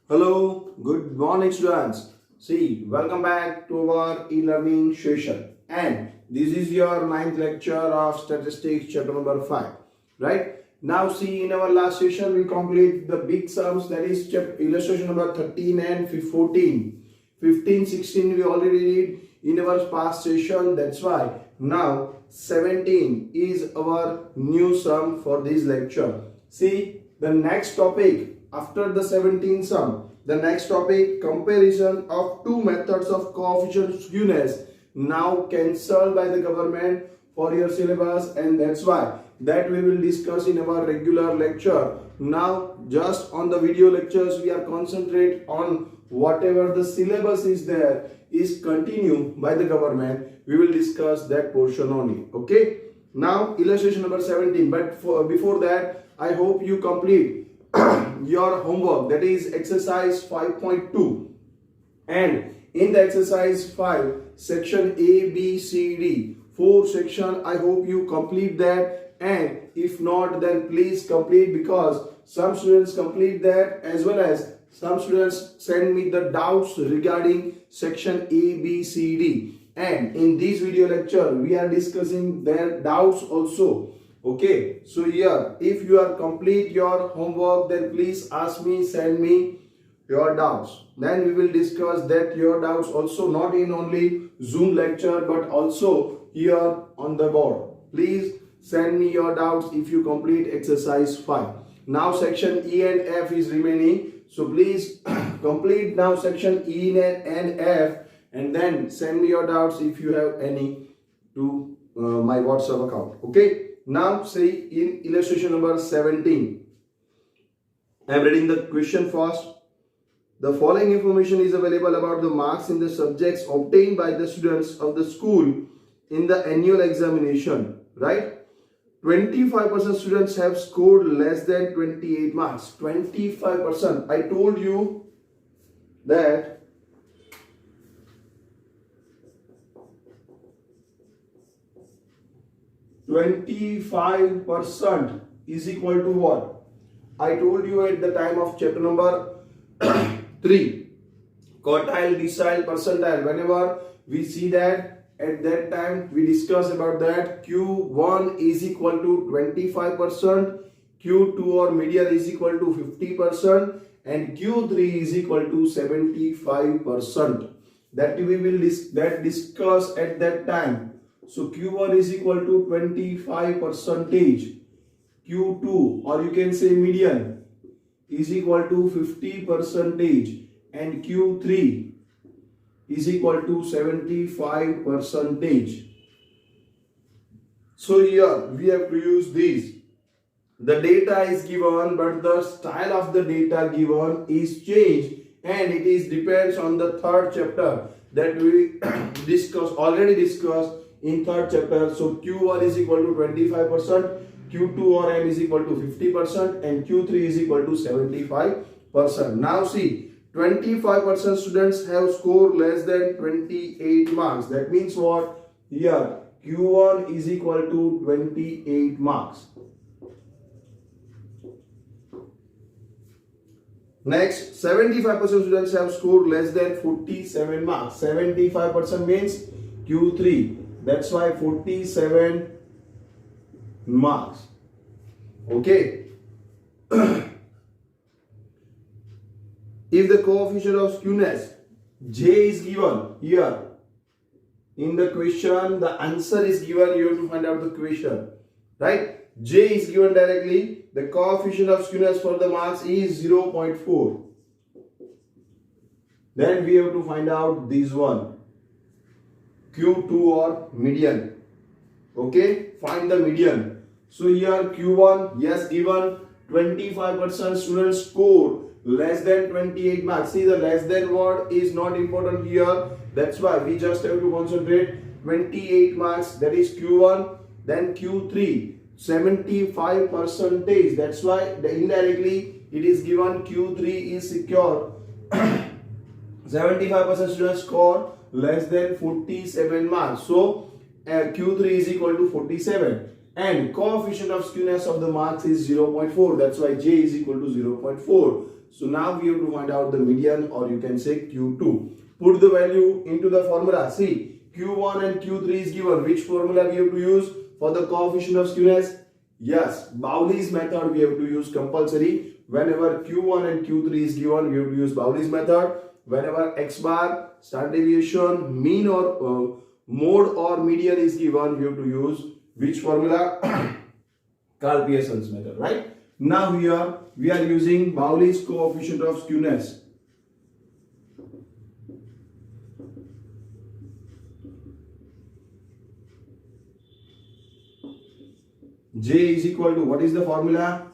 Hello, good morning students. See, welcome back to our e-learning session. And this is your ninth lecture of statistics chapter number 5. Right? Now see, in our last session we complete the big sums, that is illustration number 13 and 14. 15, 16 we already did in our past session. That's why now 17 is our new sum for this lecture. See, the next topic after the 17 sum, the next topic, comparison of two methods of coefficient skewness, now cancelled by the government for your syllabus, and that's why that we will discuss in our regular lecture. Now just on the video lectures we are concentrate on whatever the syllabus is there is continued by the government. We will discuss that portion only. Okay, now illustration number 17, but before that I hope you complete your homework, that is exercise 5.2, and in the exercise 5 section A, B, C, D, 4 section, I hope you complete that, and if not then please complete, because some students complete that as well as some students send me the doubts regarding section A, B, C, D, and in this video lecture we are discussing their doubts also. Okay, so here if you are complete your homework, then please ask me, send me your doubts, then we will discuss that your doubts also, not in only Zoom lecture but also here on the board. Please send me your doubts if you complete exercise 5. Now section E and F is remaining, so please complete now section E and F, and then send me your doubts if you have any to my WhatsApp account. Okay, now say in illustration number 17, I am reading the question first. The following information is available about the marks in the subjects obtained by the students of the school in the annual examination, right? 25% students have scored less than 28 marks. 25%. I told you that 25% is equal to what? I told you at the time of chapter number 3, quartile, decile, percentile. Whenever we see that, at that time we discuss about that Q1 is equal to 25%, Q2 or median is equal to 50%, and Q3 is equal to 75%. That we will discuss at that time. So Q1 is equal to 25%, Q2 or you can say median is equal to 50%, and Q3 is equal to 75%. So here we have to use these. The data is given but the style of the data given is changed, and it is depends on the third chapter that we already discussed in third chapter. So Q1 is equal to 25%, Q2 or M is equal to 50%, and Q3 is equal to 75%. Now see, 25% students have scored less than 28 marks. That means what? Here Q1 is equal to 28 marks. Next, 75% students have scored less than 47 marks. 75% means Q3. That's why 47 marks. Okay. If the coefficient of skewness J is given here in the question, the answer is given, you have to find out the question, right? J is given directly. The coefficient of skewness for the marks is 0.4. Then we have to find out this one, Q2 or median. Okay, find the median. So here Q1, yes, given 25% students score less than 28 marks. See, the less than word is not important here. That's why we just have to concentrate 28 marks, that is Q1. Then Q3, 75%. That's why indirectly it is given Q3 is secure. 75% students score less than 47 marks. So Q3 is equal to 47. and coefficient of skewness of the marks is 0.4. That's why J is equal to 0.4. So now we have to find out the median, or you can say Q2. Put the value into the formula. See, Q1 and Q3 is given. Which formula we have to use for the coefficient of skewness? Yes, Bowley's method we have to use compulsory. Whenever Q1 and Q3 is given, we have to use Bowley's method. Whenever X bar, standard deviation, mean or mode or median is given, we have to use which formula? Karl-Pearson's method, right? Now here we are using Bowley's coefficient of skewness. J is equal to, what is the formula?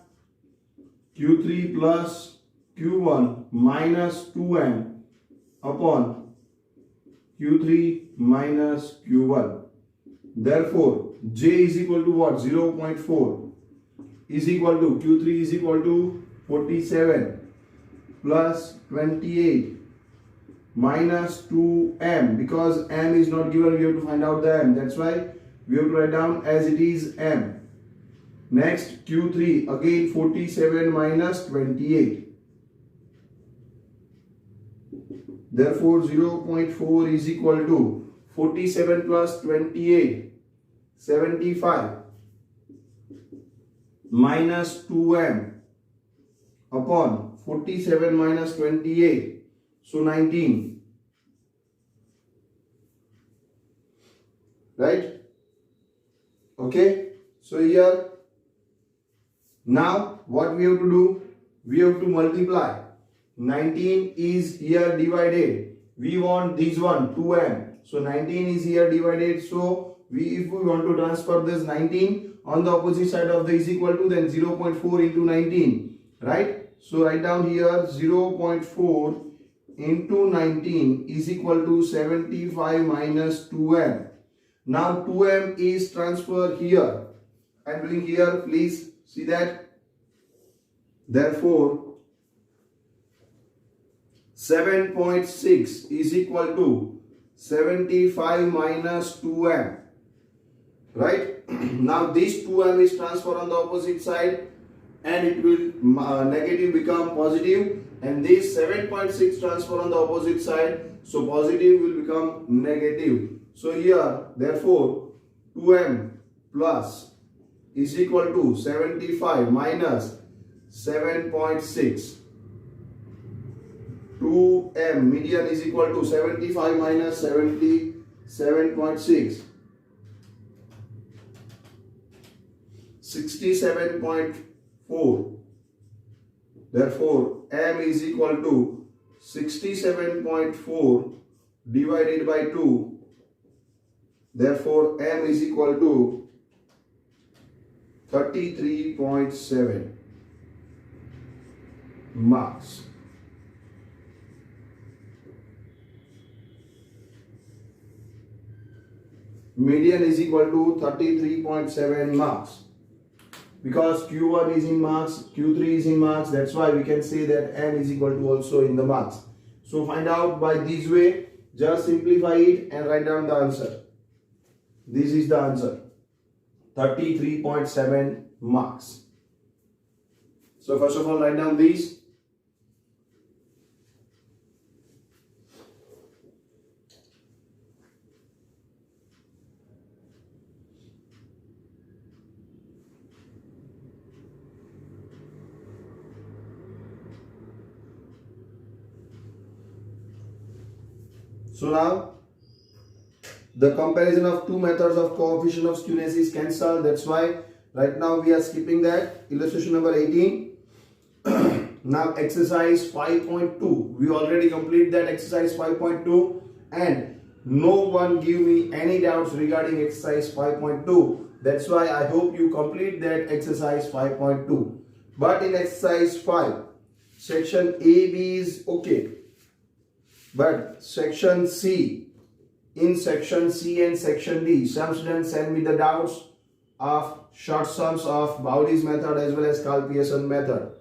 Q3 plus Q1 minus 2m upon Q3 minus Q1. Therefore, J is equal to what? 0.4 is equal to, Q3 is equal to 47 plus 28 minus 2m. Because m is not given, we have to find out the m. That's why we have to write down as it is m. Next, Q3, again 47 minus 28. Therefore, 0.4 is equal to 47 plus 28, 75 minus 2m upon 47 minus 28, so 19. Right? Okay. So here, now what we have to do? We have to multiply. 19 is here divided. We want this one 2m. So 19 is here divided. So if we want to transfer this 19 on the opposite side of the is equal to, then 0.4 into 19. Right? So write down here 0.4 into 19 is equal to 75 minus 2m. Now 2m is transferred here. I am doing here, please see that. Therefore, 7.6 is equal to 75 minus 2m. Right? Now this 2m is transferred on the opposite side and it will negative become positive, and this 7.6 transfer on the opposite side, so positive will become negative. So here, therefore, 2m plus is equal to 75 minus 7.6. 2m median is equal to 75 minus 77.6. 67.4. Therefore, m is equal to 67.4 divided by 2. Therefore, m is equal to 33.7 marks. Median is equal to 33.7 marks. Because Q1 is in marks, Q3 is in marks, that's why we can say that m is equal to also in the marks. So find out by this way, just simplify it and write down the answer. This is the answer, 33.7 marks. So first of all, write down these. So now, the comparison of two methods of coefficient of skewness is cancelled. That's why right now we are skipping that. Illustration number 18. Now exercise 5.2. We already complete that exercise 5.2 and no one give me any doubts regarding exercise 5.2. That's why I hope you complete that exercise 5.2. But in exercise 5, section A, B is okay. But section C, in section C and section D, some students send me the doubts of short sums of Bowley's method as well as Karl-Pearson method.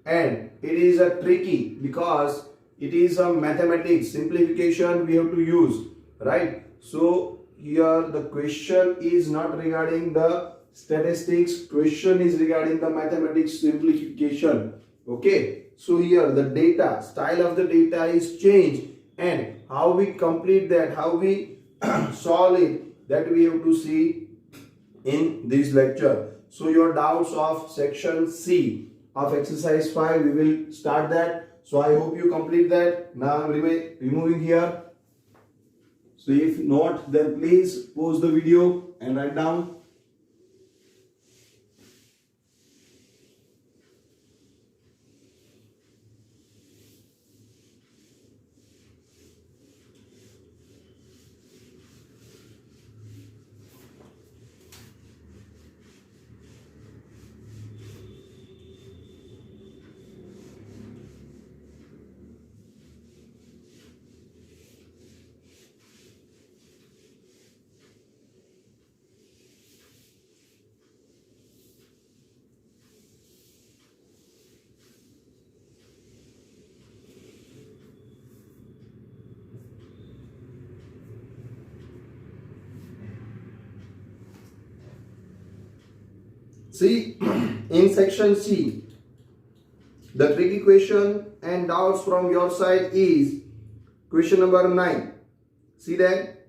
And it is a tricky because it is a mathematics simplification we have to use, right? So here the question is not regarding the statistics question is regarding the mathematics simplification. Okay, so here the data, style of the data is changed, and how we complete that, how we solve it, that we have to see in this lecture. So your doubts of section C of exercise 5, we will start that. So I hope you complete that. Now I'm removing here. So if not, then please pause the video and write down. See, in section C, the tricky question and doubts from your side is question number 9. See that?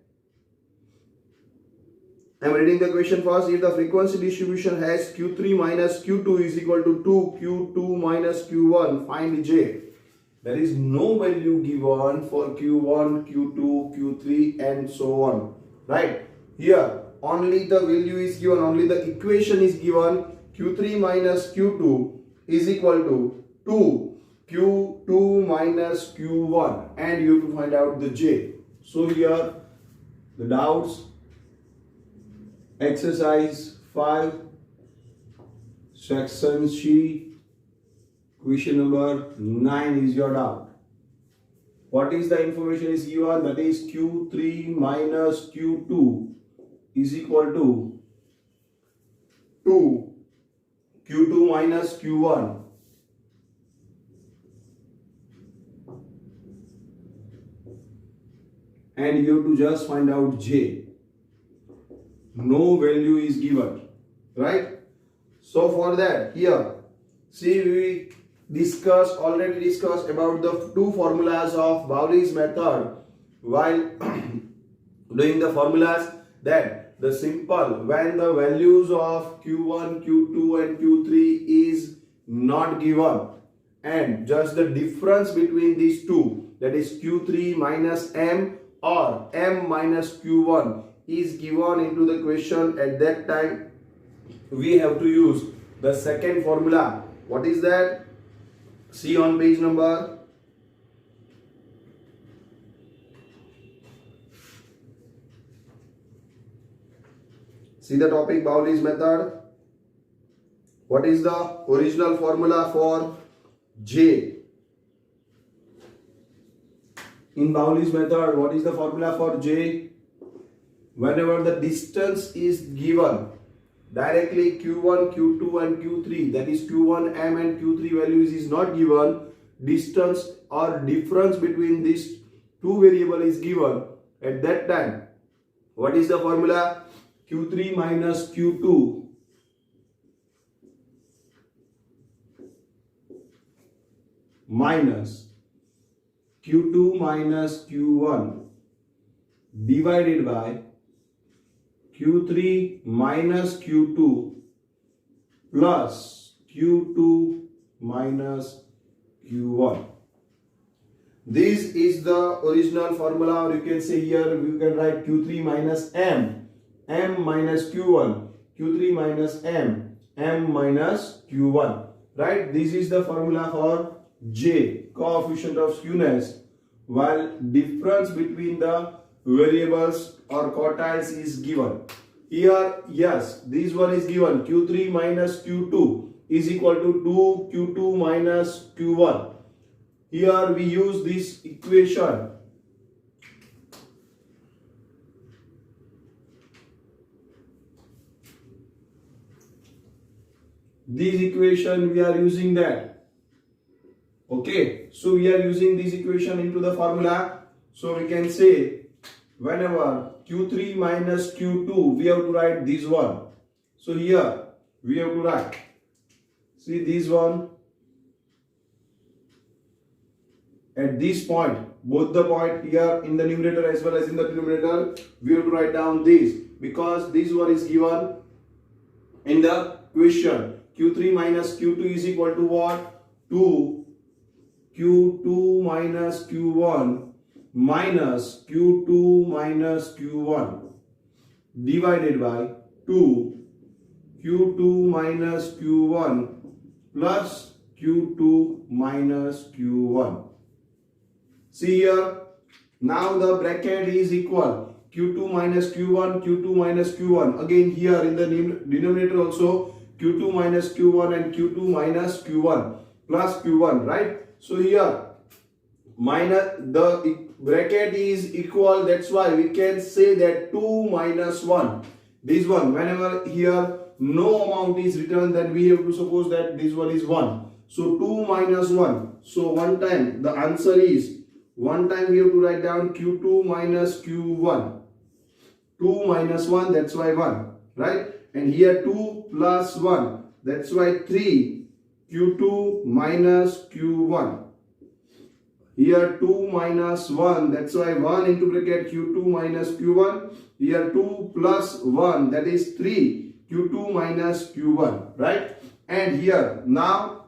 I am reading the question first. If the frequency distribution has Q3 minus Q2 is equal to 2 Q2 minus Q1, find J. There is no value given for Q1, Q2, Q3 and so on. Right? Here, only the value is given, only the equation is given. Q3 minus Q2 is equal to 2 Q2 minus Q1, and you have to find out the J. So here the doubts, exercise 5, section C, question number 9 is your doubt. What is the information is given? That is Q3 minus Q2 is equal to 2 Q2 minus Q1. And you have to just find out J. No value is given, right? So for that, here, see, we already discussed about the two formulas of Bowley's method while doing the formulas, that the simple, when the values of Q1, Q2 and Q3 is not given, and just the difference between these two, that is Q3 minus M or M minus Q1 is given into the question, at that time we have to use the second formula. What is that? See on page number 'See the topic, Bowley's method. What is the original formula for J? In Bowley's method, what is the formula for J? Whenever the distance is given, directly Q1, Q2 and Q3, that is Q1, M and Q3 values is not given, distance or difference between these two variables is given, at that time, what is the formula? Q3 minus Q2 minus Q2 minus Q1 divided by Q3 minus Q2 plus Q2 minus Q1. This is the original formula, or you can say here you can write Q3 minus M, M minus Q1, Q3 minus M, M minus Q1. Right? This is the formula for J, coefficient of skewness, while difference between the variables or quartiles is given. Here, yes, this one is given, Q3 minus Q2 is equal to 2 Q2 minus Q1. Here we use this equation. This equation we are using that. Okay, so we are using this equation into the formula. So we can say whenever Q3 minus Q2, we have to write this one. So here we have to write, see this one, at this point, both the point here in the numerator as well as in the denominator, we have to write down this, because this one is given in the question. Q3 minus Q2 is equal to what? 2 Q2 minus Q1 minus Q2 minus Q1 divided by 2 Q2 minus Q1 plus Q2 minus Q1. See here, now the bracket is equal, Q2 minus Q1, Q2 minus Q1. Again here in the denominator also, Q2 minus Q1 and Q2 minus Q1 plus Q1, right? So here, minus the bracket is equal, that's why we can say that 2 minus 1. This one, whenever here no amount is written, then we have to suppose that this one is 1. So 2 minus 1. So one time the answer is, one time we have to write down Q2 minus Q1. 2 minus 1, that's why 1, right? And here 2 plus 1, that's why 3 Q2 minus Q1. Here 2 minus 1, that's why 1 into bracket Q2 minus Q1. Here 2 plus 1, that is 3 Q2 minus Q1, right? And here now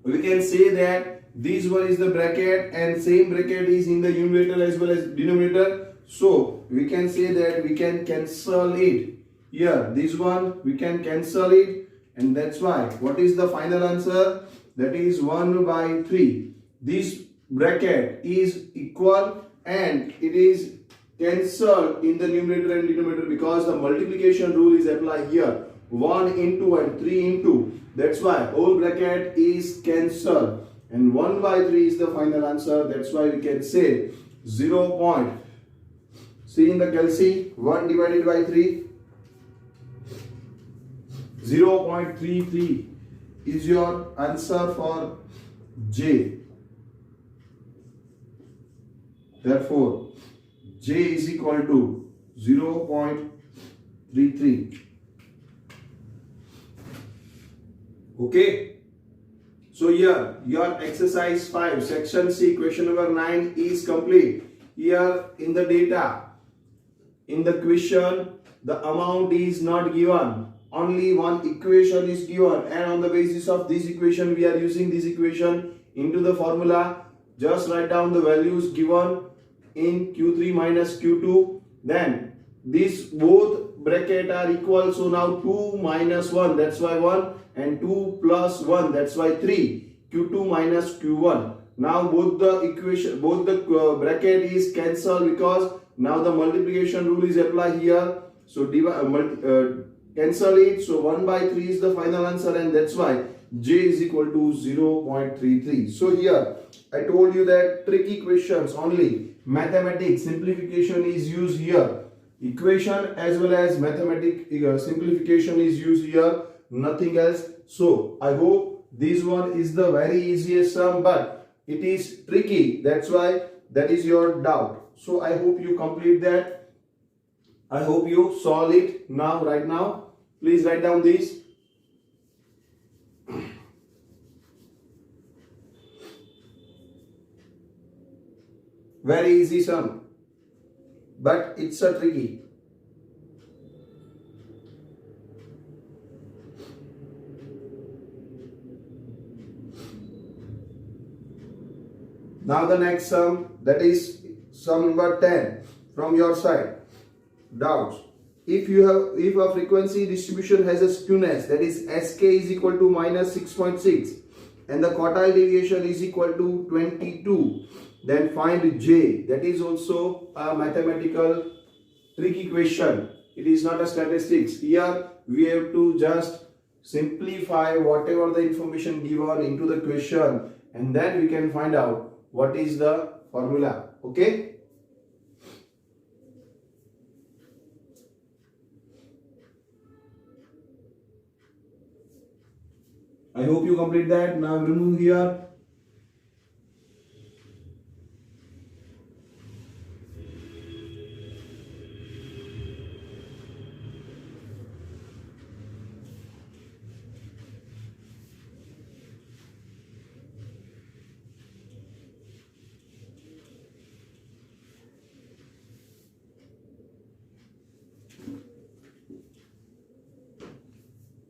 we can say that this one is the bracket and same bracket is in the numerator as well as denominator. So we can say that we can cancel it. Here this one we can cancel it, and that's why what is the final answer? That is 1 by 3. This bracket is equal and it is cancelled in the numerator and denominator because the multiplication rule is applied here. 1 into and 3 into. That's why whole bracket is cancelled. And 1 by 3 is the final answer. That's why we can say 0. See in the calci, 1 divided by 3. 0.33 is your answer for J. Therefore, J is equal to 0.33. Okay. So here your exercise 5 section C question number 9 is complete. Here in the data, in the question, the amount is not given. Only one equation is given, and on the basis of this equation we are using this equation into the formula. Just write down the values given in Q3 minus Q2. Then these both bracket are equal. So now 2 minus 1, that's why 1, and 2 plus 1, that's why 3. Q2 minus Q1. Now both the equation, both the bracket is cancelled because now the multiplication rule is applied here. So cancel it. So 1 by 3 is the final answer, and that's why J is equal to 0.33. So here I told you that tricky questions only mathematics simplification is used here. Equation as well as mathematic simplification is used here, nothing else. So I hope this one is the very easiest sum, but it is tricky. That's why that is your doubt. So I hope you complete that. I hope you solve it now, right now. Please write down this. Very easy sum, but it's a tricky. Now the next sum, that is sum number 10 from your side. Doubts. If a frequency distribution has a skewness, that is Sk is equal to minus 6.6 and the quartile deviation is equal to 22, then find J. That is also a mathematical tricky question. It is not a statistics. Here we have to just simplify whatever the information given into the question, and then we can find out what is the formula. Okay. I hope you complete that. Now remove here.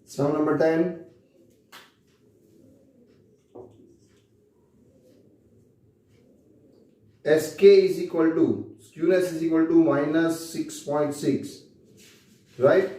Sum number 10. Sk is equal to, skewness is equal to minus 6.6, right?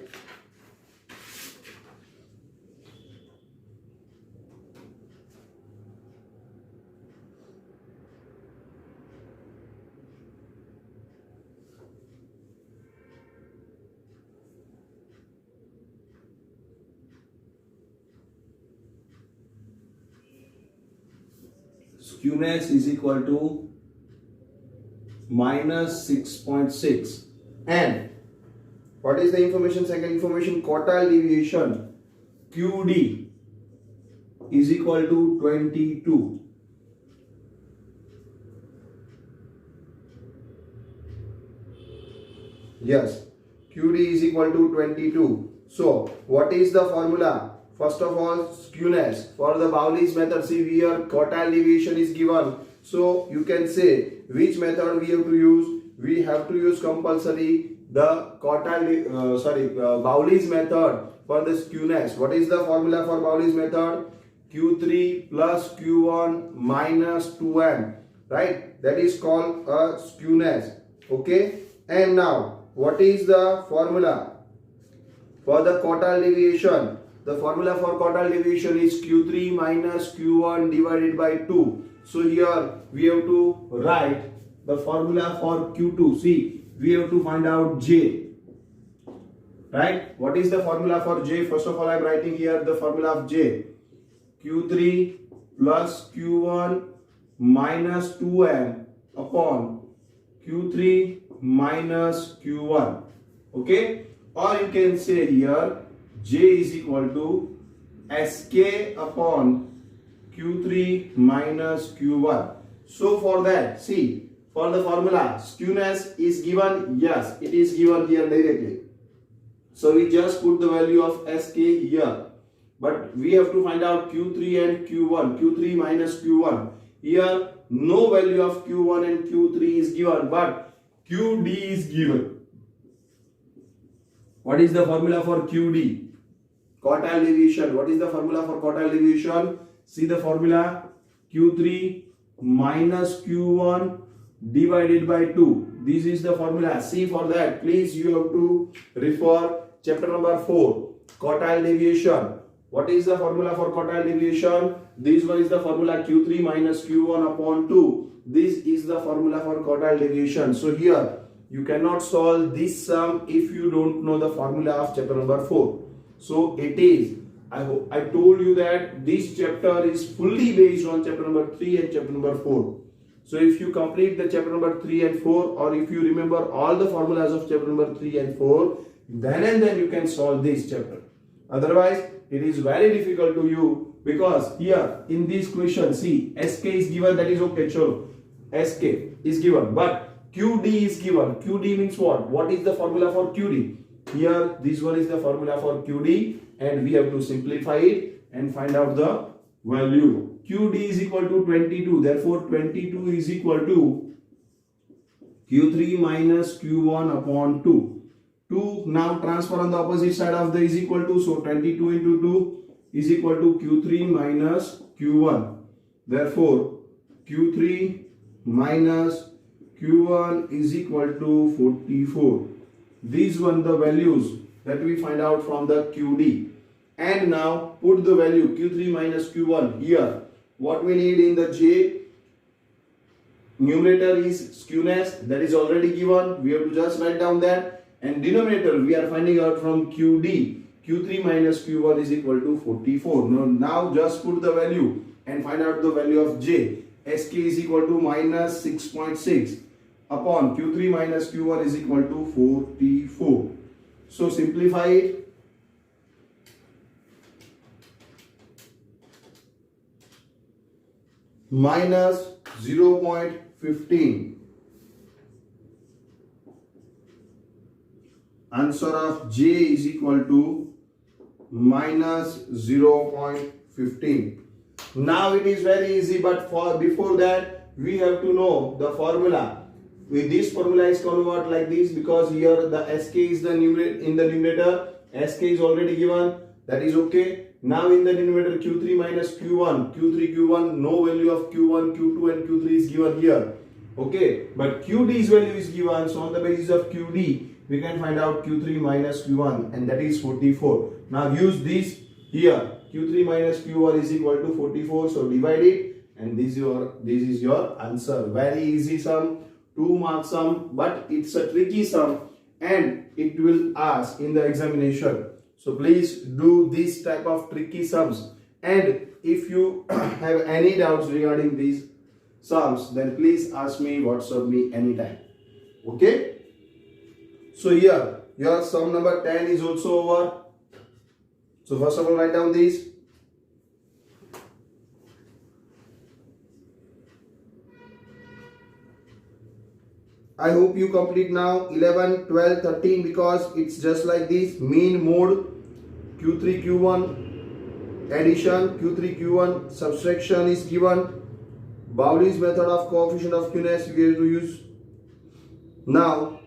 Skewness is equal to minus 6.6, and what is the information? Second information, quartile deviation QD is equal to 22. Yes, QD is equal to 22. So what is the formula? First of all, skewness. For the Bowley's method, see here quartile deviation is given. So you can say which method we have to use. We have to use compulsory the Bowley's method for the skewness. What is the formula for Bowley's method? Q3 plus Q1 minus 2n. Right? That is called a skewness. Okay. And now, what is the formula for the quartile deviation? The formula for quartile deviation is Q3 minus Q1 divided by 2. So here we have to write the formula for Q2. See, we have to find out J. Right? What is the formula for J? First of all, I am writing here the formula of J. Q3 plus Q1 minus 2n upon Q3 minus Q1. Okay? Or you can say here J is equal to Sk upon Q3 minus Q1. So for that, see, for the formula, skewness is given. Yes, it is given here directly. So we just put the value of Sk here. But we have to find out Q3 and Q1. Q3 minus Q1. Here, no value of Q1 and Q3 is given, but QD is given. What is the formula for QD? Quartile deviation. What is the formula for quartile deviation? See the formula. Q3 minus Q1 divided by 2. This is the formula. See, for that, please you have to refer chapter number 4. Quartile deviation. What is the formula for quartile deviation? This one is the formula Q3 minus Q1 upon 2. This is the formula for quartile deviation. So here, you cannot solve this sum if you don't know the formula of chapter number 4. So it is, I told you that this chapter is fully based on chapter number 3 and chapter number 4. So if you complete the chapter number 3 and 4, or if you remember all the formulas of chapter number 3 and 4, then and then you can solve this chapter. Otherwise, it is very difficult to you, because here in this question, see, Sk is given, that is okay, chalo. Sk is given, but QD is given. QD means what? What is the formula for QD? Here, this one is the formula for QD, and we have to simplify it and find out the value. QD is equal to 22. Therefore, 22 is equal to Q3 minus Q1 upon 2. 2 now transfer on the opposite side of the is equal to. So, 22 into 2 is equal to Q3 minus Q1. Therefore, Q3 minus Q1 is equal to 44. These were the values that we find out from the QD. And now put the value Q3 minus Q1 here. What we need in the J, numerator is skewness, that is already given. We have to just write down that. And denominator we are finding out from QD. Q3 minus Q1 is equal to 44. Now just put the value and find out the value of J. Sk is equal to minus 6.6 upon Q3 minus Q1 is equal to 44. So simplify it. Minus 0.15. Answer of J is equal to minus 0.15. Now it is very easy, but before that we have to know the formula. With this formula is convert like this, because here the Sk is the numerator, in the numerator Sk is already given. That is okay. Now in the denominator Q3 minus Q1, Q3, Q1, no value of Q1, Q2 and Q3 is given here. Okay, but QD's value is given, so on the basis of QD, we can find out Q3 minus Q1 and that is 44. Now use this here. Q3 minus Q1 is equal to 44, so divide it and this is your answer. Very easy sum, 2 mark sum, but it's a tricky sum and it will ask in the examination. So please do this type of tricky sums, and if you have any doubts regarding these sums, then please ask me, WhatsApp me anytime. Okay? So here your sum number 10 is also over. So first of all, write down this. I hope you complete now 11, 12, 13 because it's just like this. Mean, mode, Q3, Q1, addition, Q3, Q1, subtraction is given. Bowley's method of coefficient of skewness you have to use. Now,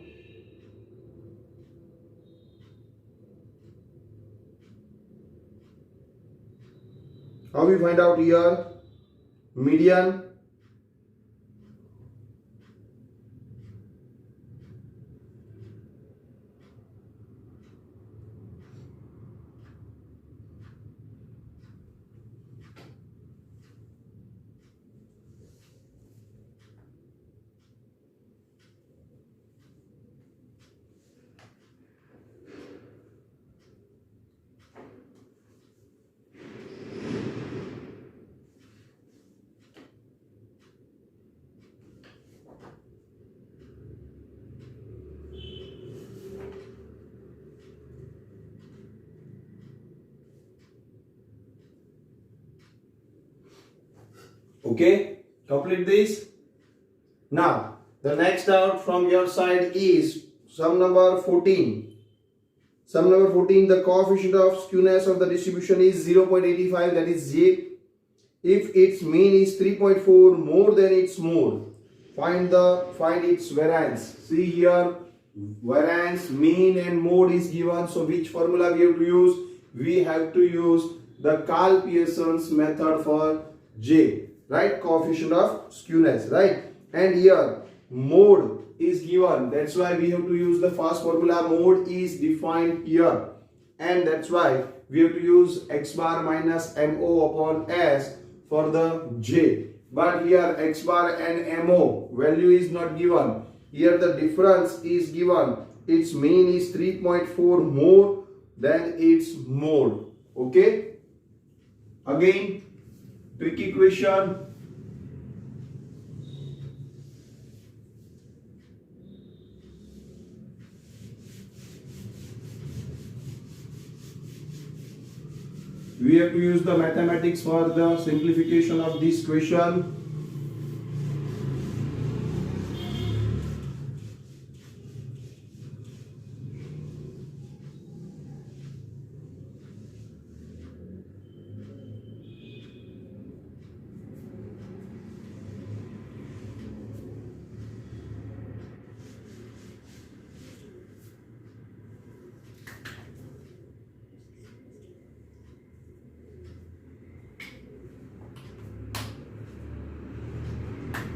how we find out here? Median. Okay, complete this. Now, the next doubt from your side is sum number 14. Sum number 14, the coefficient of skewness of the distribution is 0.85, that is J. If its mean is 3.4 more than its mode, find its variance. See here, variance, mean and mode is given. So which formula we have to use? We have to use the Karl Pearson's method for J, right? Coefficient of skewness, right? And here mode is given. That's why we have to use the first formula. Mode is defined here, and that's why we have to use x bar minus mo upon s for the J. But here x bar and mo value is not given. Here the difference is given. Its mean is 3.4 more than its mode. Okay. Again, tricky question. We have to use the mathematics for the simplification of this question.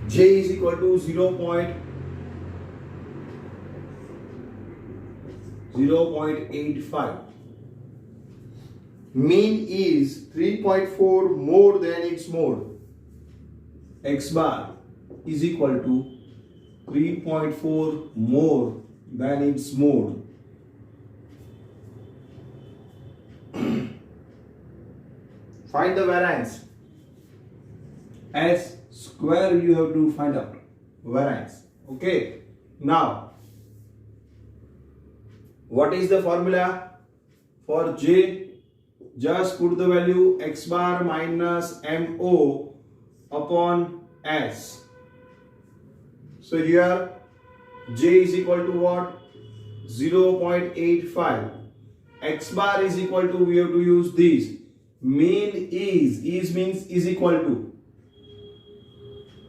J is equal to 0.85. Mean is 3.4 more than its mode. X bar is equal to 3.4 more than its mode. Find the variance. S square you have to find out variance. Okay, now what is the formula for J? Just put the value x bar minus mo upon s. So here J is equal to what? 0.85. X bar is equal to, we have to use this. Mean is means is equal to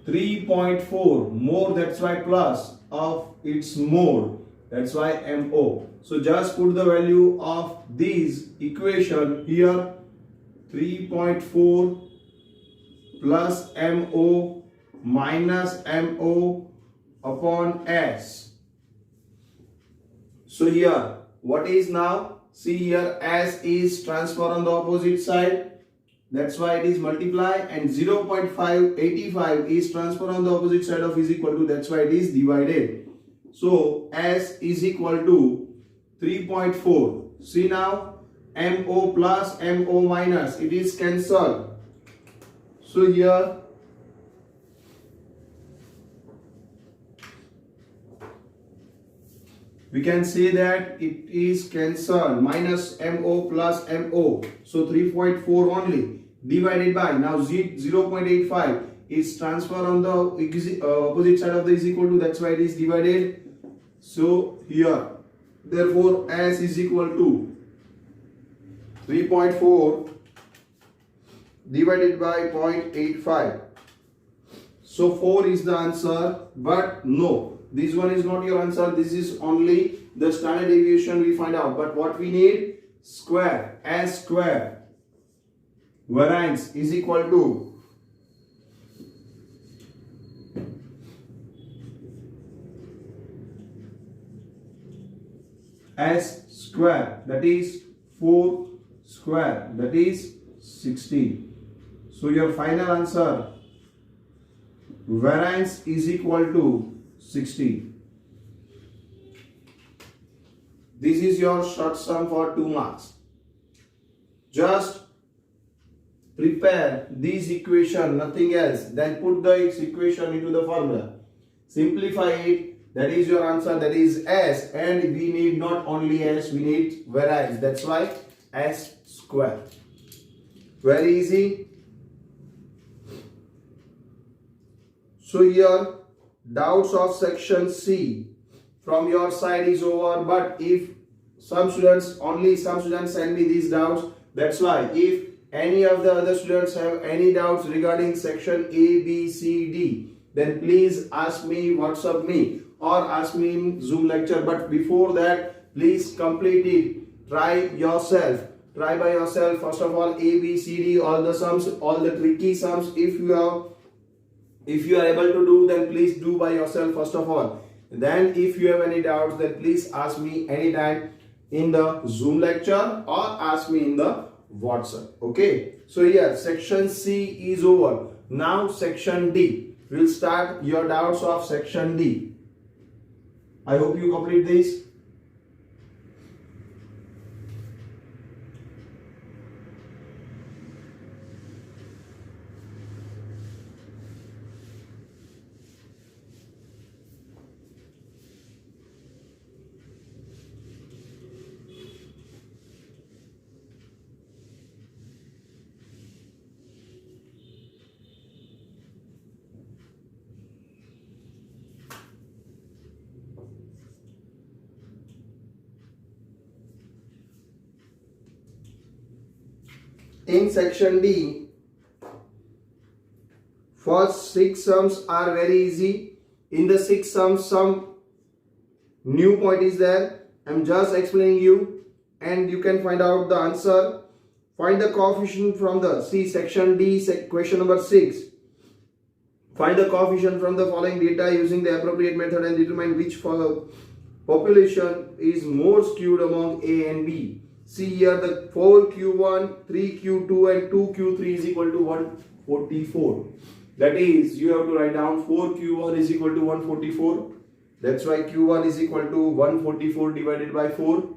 3.4 more, that's why plus of its mode, that's why mo. So just put the value of these equation here. 3.4 plus MO minus MO upon S. So here, what is now? See here, S is transfer on the opposite side. That's why it is multiply, and 0.585 is transfer on the opposite side of is equal to, that's why it is divided. So S is equal to 3.4. See now, MO plus MO minus, it is cancelled. So here we can say that it is cancelled, minus MO plus MO. So 3.4 only divided by, now 0.85 is transfer on the opposite side of the is equal to, that's why it is divided. So here, therefore S is equal to 3.4 divided by 0.85. So 4 is the answer, but no, this one is not your answer. This is only the standard deviation we find out. But what we need? Square. S square variance is equal to S square, that is 4 square, that is 16. So your final answer, variance is equal to 16. This is your short sum for 2 marks. Just prepare this equation, nothing else. Then put this equation into the formula. Simplify it. That is your answer. That is S. And we need not only S, we need variance. That's why S square. Very easy. So here, doubts of section C from your side is over. But if only some students send me these doubts, that's why if any of the other students have any doubts regarding section A, B, C, D, then please ask me, WhatsApp me, or ask me in Zoom lecture. But before that, please complete it. Try yourself. Try by yourself. First of all, A, B, C, D, all the sums, all the tricky sums. If you are able to do, then please do by yourself first of all. Then if you have any doubts, then please ask me anytime in the Zoom lecture or ask me in the WhatsApp. Okay, so here section C is over. Now section D. We'll start your doubts of section D. I hope you complete this. In section D, first 6 sums are very easy. In the 6 sums, some new point is there. I'm just explaining you, and you can find out the answer. Find the coefficient from the section D, question number 6. Find the coefficient from the following data using the appropriate method and determine which population is more skewed among A and B. See here, the 4Q1, 3Q2 and 2Q3 is equal to 144. That is, you have to write down 4Q1 is equal to 144. That's why Q1 is equal to 144 divided by 4.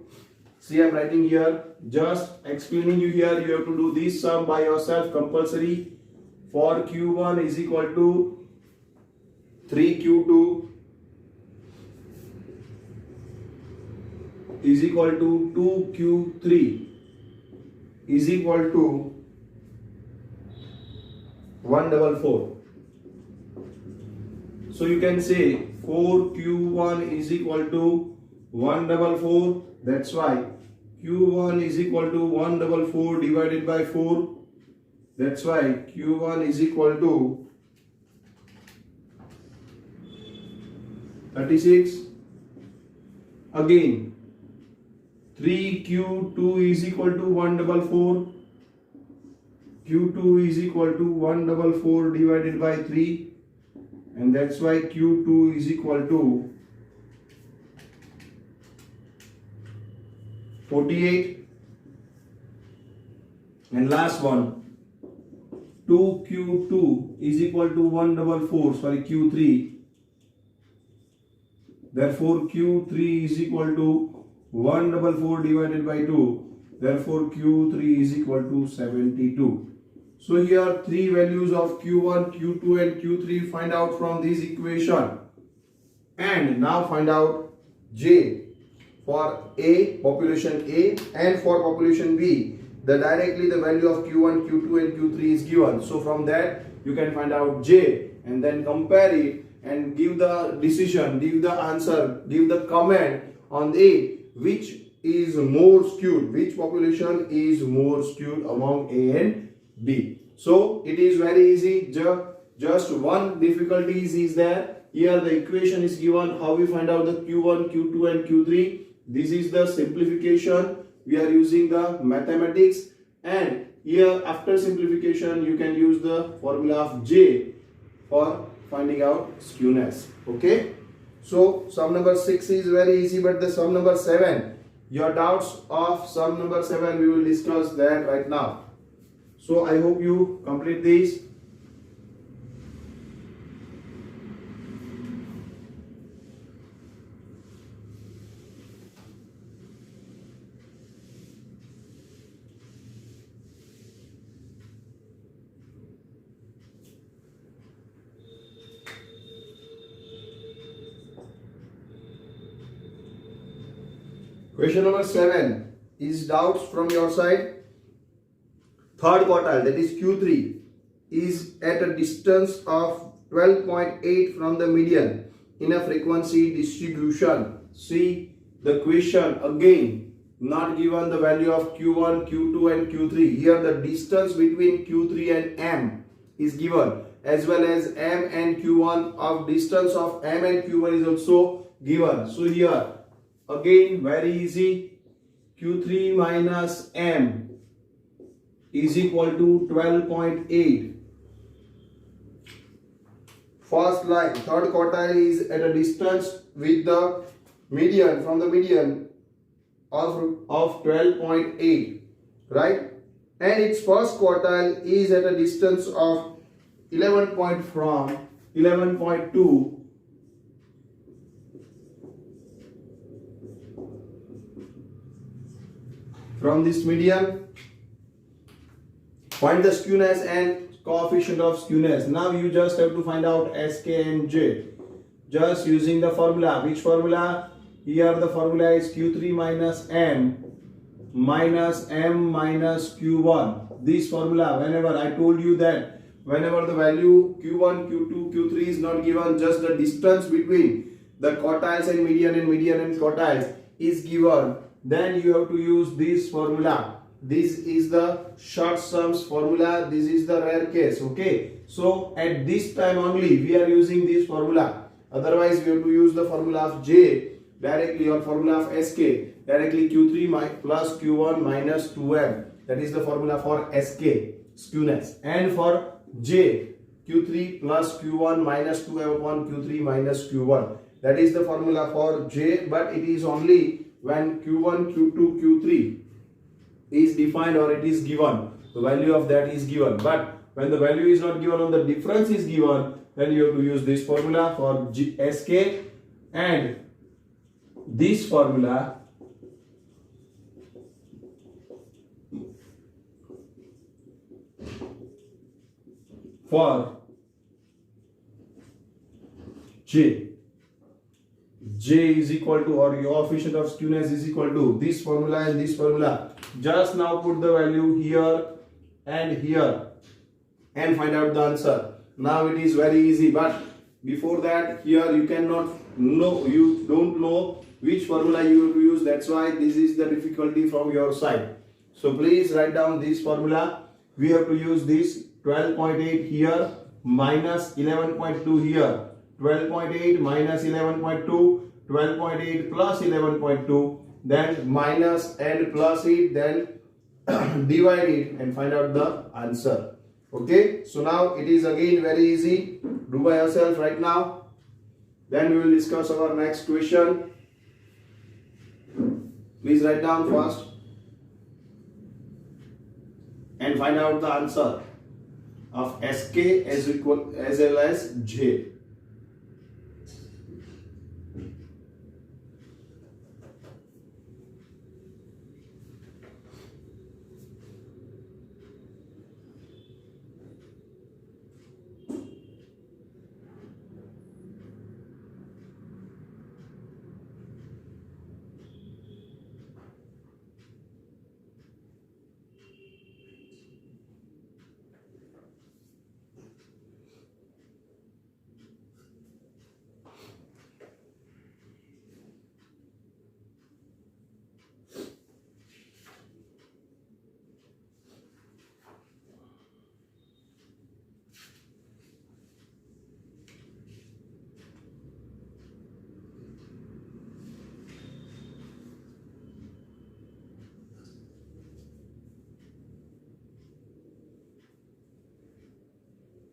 See, I am writing here, just explaining you here. You have to do this sum by yourself, compulsory. 4Q1 is equal to 3Q2 is equal to 2Q3 is equal to 144. So you can say 4Q1 is equal to 144. That's why Q1 is equal to 144 divided by 4. That's why Q1 is equal to 36. Again, 3q2 is equal to 144. Q2 is equal to 144 divided by 3, and that's why Q2 is equal to 48. And last one, 2q2 is equal to 144, sorry, Q3. Therefore Q3 is equal to 144 divided by 2. Therefore Q3 is equal to 72. So here three values of Q1, Q2 and Q3 find out from this equation. And now find out J for A, population A, and for population B. Directly the value of Q1, Q2 and Q3 is given. So from that you can find out J and then compare it and give the decision, give the answer, give the comment on A, which is more skewed, which population is more skewed among A and B. So it is very easy. Just one difficulty is there. Here the equation is given. How we find out the Q1, Q2 and Q3? This is the simplification. We are using the mathematics, and here after simplification you can use the formula of J for finding out skewness. Okay. So sum number 6 is very easy, but the sum number 7, your doubts of sum number 7, we will discuss that right now. So I hope you complete this. Question number 7 is doubts from your side. Third quartile, that is Q3, is at a distance of 12.8 from the median in a frequency distribution. See the question again, not given the value of Q1, Q2 and Q3. Here the distance between Q3 and M is given, as well as M and Q1. Of distance of M and Q1 is also given. So here again very easy, Q3 minus M is equal to 12.8. First line, third quartile is at a distance with the median, from the median of 12.8, right? And its first quartile is at a distance of 11.2 from this median. Find the skewness and coefficient of skewness. Now you just have to find out SK and J. Just using the formula. Which formula? Here the formula is Q3 minus M minus M minus Q1. This formula, whenever I told you that whenever the value Q1, Q2, Q3 is not given, just the distance between the quartiles and median and quartiles is given, then you have to use this formula. This is the short sums formula. This is the rare case. Okay. So at this time only we are using this formula. Otherwise we have to use the formula of J directly, or formula of SK directly, Q3 plus Q1 minus 2M. That is the formula for SK, skewness. And for J, Q3 plus Q1 minus 2M upon Q3 minus Q1. That is the formula for J, but it is only when Q1, Q2, Q3 is defined or it is given, the value of that is given. But when the value is not given or the difference is given, then you have to use this formula for SK, and this formula for J. J is equal to, or your coefficient of skewness is equal to this formula and this formula. Just now put the value here and here and find out the answer. Now it is very easy, but before that, here you cannot know, you don't know which formula you have to use. That's why this is the difficulty from your side. So please write down this formula. We have to use this 12.8 here minus 11.2 here. 12.8 minus 11.2, 12.8 plus 11.2, then minus and plus it, then divide it and find out the answer. Okay, so now it is again very easy. Do by yourself right now. Then we will discuss our next question. Please write down first and find out the answer of SK as well as J.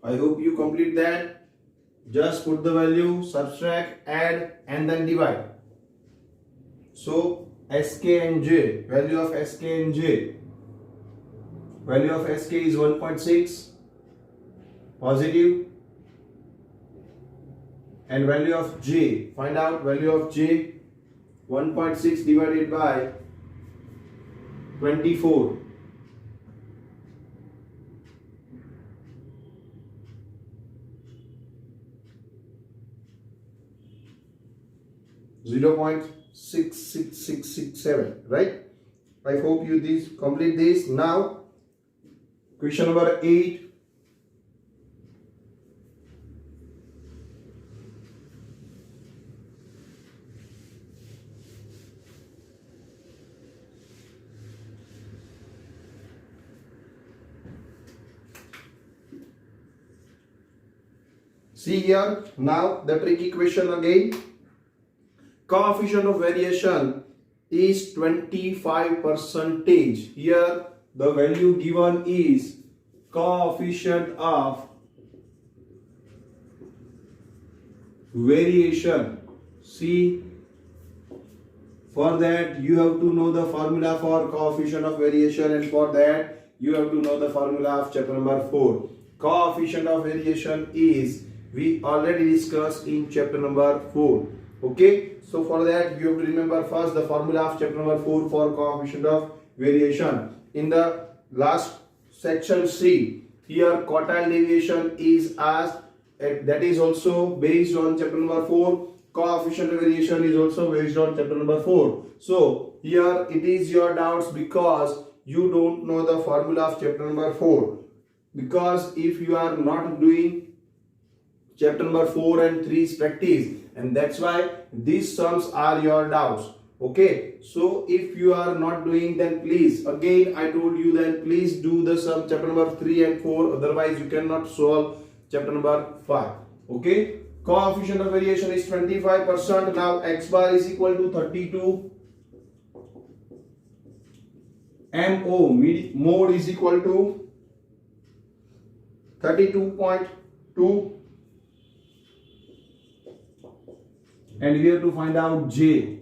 I hope you complete that. Just put the value, subtract, add, and then divide. So SK and J, value of SK and J. Value of SK is 1.6 positive, and value of J, find out value of J. 1.6 divided by 24. 0.66667, right? I hope you complete this. Now question number 8. See here, now the tricky question again. Coefficient of variation is 25%. Here the value given is coefficient of variation. See, for that you have to know the formula for coefficient of variation, and for that you have to know the formula of chapter number 4. Coefficient of variation is, we already discussed in chapter number 4. Okay, so for that you have to remember first the formula of chapter number 4 for coefficient of variation. In the last section C, here quartile deviation is asked, that is also based on chapter number 4. Coefficient of variation is also based on chapter number 4. So here it is your doubts because you don't know the formula of chapter number 4. Because if you are not doing chapter number 4 and 3's practice, and that's why these sums are your doubts. Okay, so if you are not doing, then please, again I told you that please do the sum chapter number 3 and 4, otherwise you cannot solve chapter number 5. Okay, coefficient of variation is 25%. Now x bar is equal to 32, MO mode is equal to 32.2, and we have to find out J.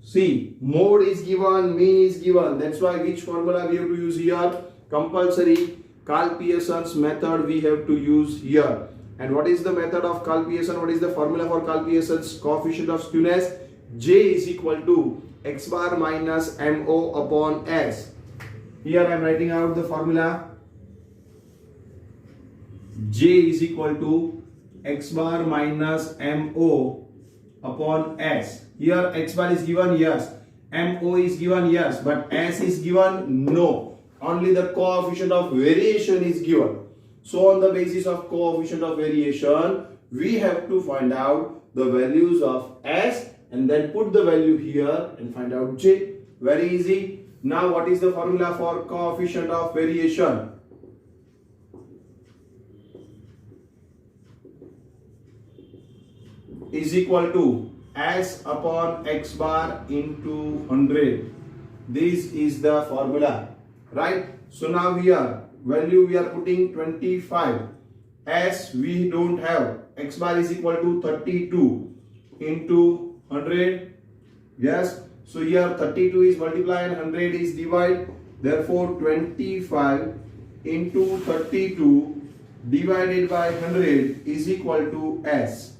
See, mode is given, mean is given. That's why which formula we have to use here? Compulsory Karl-Pearson's method we have to use here. And what is the method of Karl-Pearson? What is the formula for Karl-Pearson's coefficient of skewness? J is equal to x bar minus MO upon S. Here I am writing out the formula. J is equal to x bar minus MO upon S. Here x bar is given, yes. MO is given, yes. But S is given, no. Only the coefficient of variation is given. So on the basis of coefficient of variation, we have to find out the values of S and then put the value here and find out J. Very easy. Now what is the formula for coefficient of variation? Is equal to S upon X bar into 100. This is the formula, right? So now here value we are putting 25. S we don't have. X bar is equal to 32 into 100. Yes. So here 32 is multiply and 100 is divide. Therefore 25 into 32 divided by 100 is equal to S.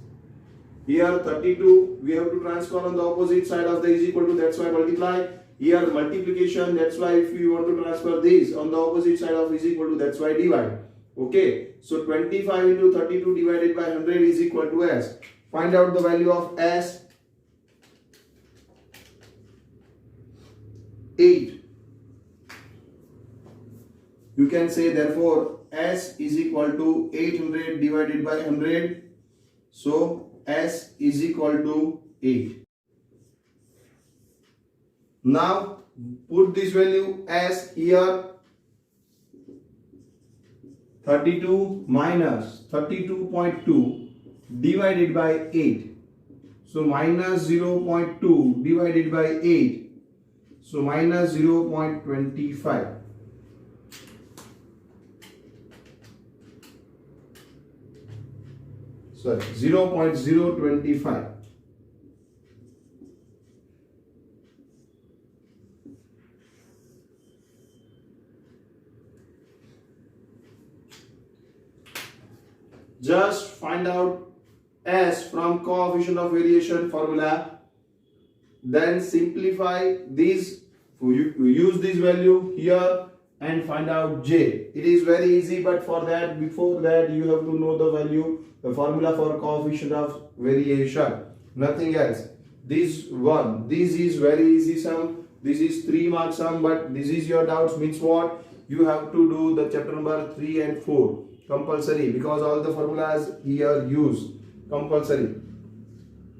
Here 32 we have to transfer on the opposite side of the is equal to, that's why multiply. Here multiplication, that's why if you want to transfer this on the opposite side of is equal to, that's why divide. Okay, so 25 into 32 divided by 100 is equal to S. Find out the value of S. 8. You can say therefore S is equal to 800 divided by 100. So S is equal to 8. Now put this value as here. 32 minus 32.2 divided by 8. So minus 0.2 divided by 8. So minus 0.25. Sorry, 0.025. Just find out S from coefficient of variation formula. Then simplify these. You use this value here and find out J. It is very easy, but for that, before that, you have to know the value, the formula for coefficient of variation. Nothing else. This is very easy sum. This is 3 mark sum, but this is your doubts. Means what? You have to do the chapter number 3 and 4 compulsory, because all the formulas here use compulsory.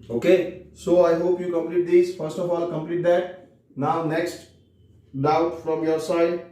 Okay, so I hope you complete this. First of all, complete that. Now next doubt from your side.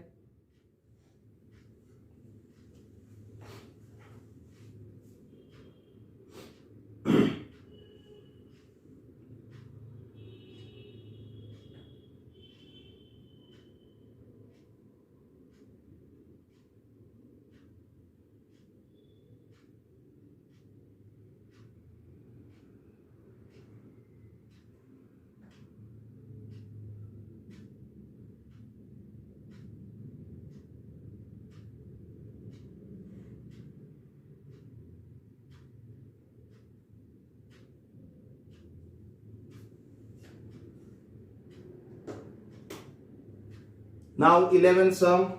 Now 11th sum,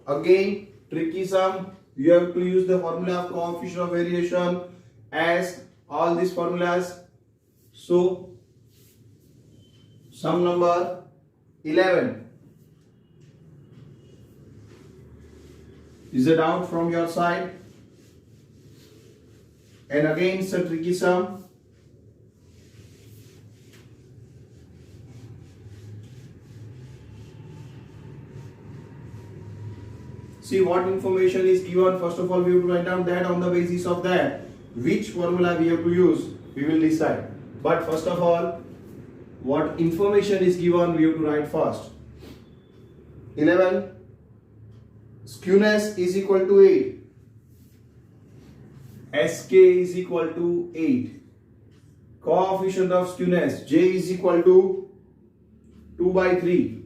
again tricky sum. You have to use the formula of coefficient of variation as all these formulas. So sum number 11 is a doubt from your side, and again it's a tricky sum. See what information is given. First of all, we have to write down that. On the basis of that, which formula we have to use, we will decide. But first of all, what information is given, we have to write first. 11. Skewness is equal to 8. Sk is equal to 8. Coefficient of skewness, J is equal to 2 by 3.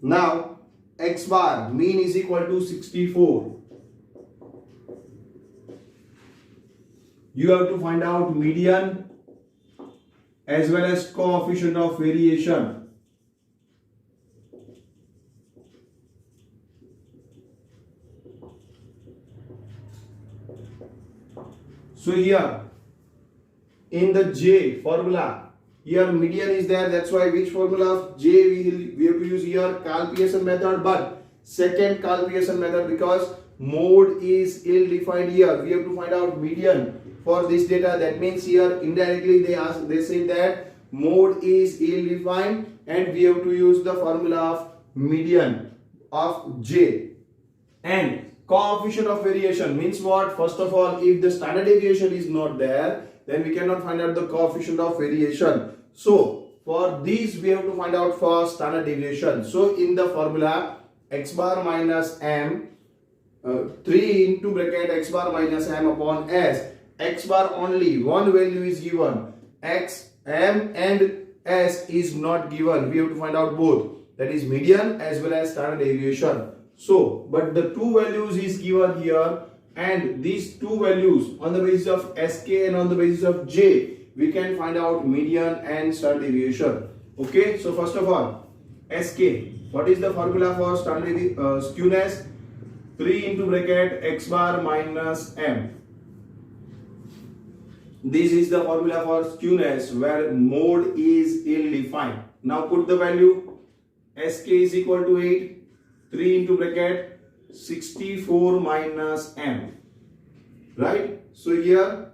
Now X bar mean is equal to 64. You have to find out median as well as coefficient of variation. So here in the J formula, here median is there, that's why which formula of J we have to use here? Carl-Pearson method, but second Carl-Pearson method, because mode is ill-defined here. We have to find out median for this data. That means here indirectly they say that mode is ill-defined and we have to use the formula of median of J. And coefficient of variation means what? First of all, if the standard deviation is not there, then we cannot find out the coefficient of variation. So for these we have to find out first standard deviation. So in the formula x bar minus m 3 into bracket x bar minus m upon s, x bar only one value is given, x, m and s is not given. We have to find out both, that is median as well as standard deviation. So but the two values is given here, and these two values on the basis of sk and on the basis of j we can find out median and standard deviation. Okay, so first of all sk, what is the formula for standard skewness? 3 into bracket x bar minus m. This is the formula for skewness where mode is ill-defined. Now put the value. Sk is equal to 8. 3 into bracket 64 minus m. Right? So here,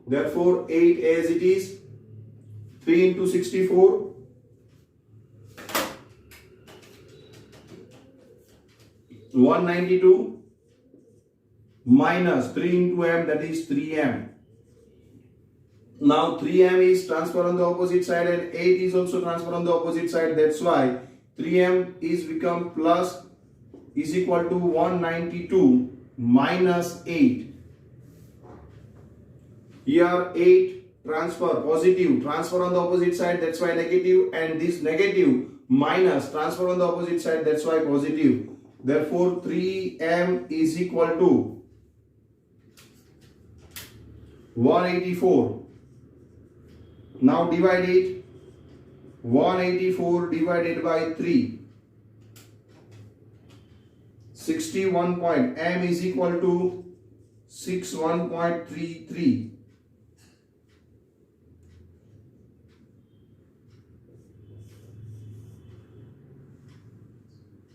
therefore 8 as it is. 3 into 64. 192 minus 3 into m, that is 3m. Now 3m is transferred on the opposite side and 8 is also transferred on the opposite side. That's why 3m is become plus is equal to 192 minus 8. Here 8 transfer positive, transfer on the opposite side, that's why negative, and this negative minus transfer on the opposite side, that's why positive. Therefore 3m is equal to 184. Now divide it. 184 divided by 3. 61 point. M is equal to 61.33.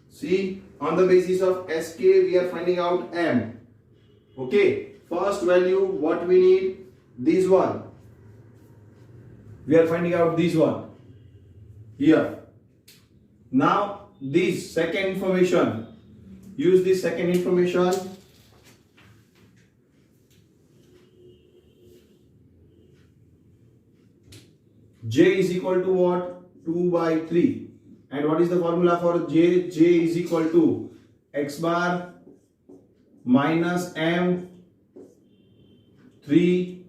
See, on the basis of SK we are finding out M. Okay, first value what we need? This one. We are finding out this one here. Now this second information, use this second information. J is equal to what? 2 by 3. And what is the formula for J? J is equal to x bar minus m 3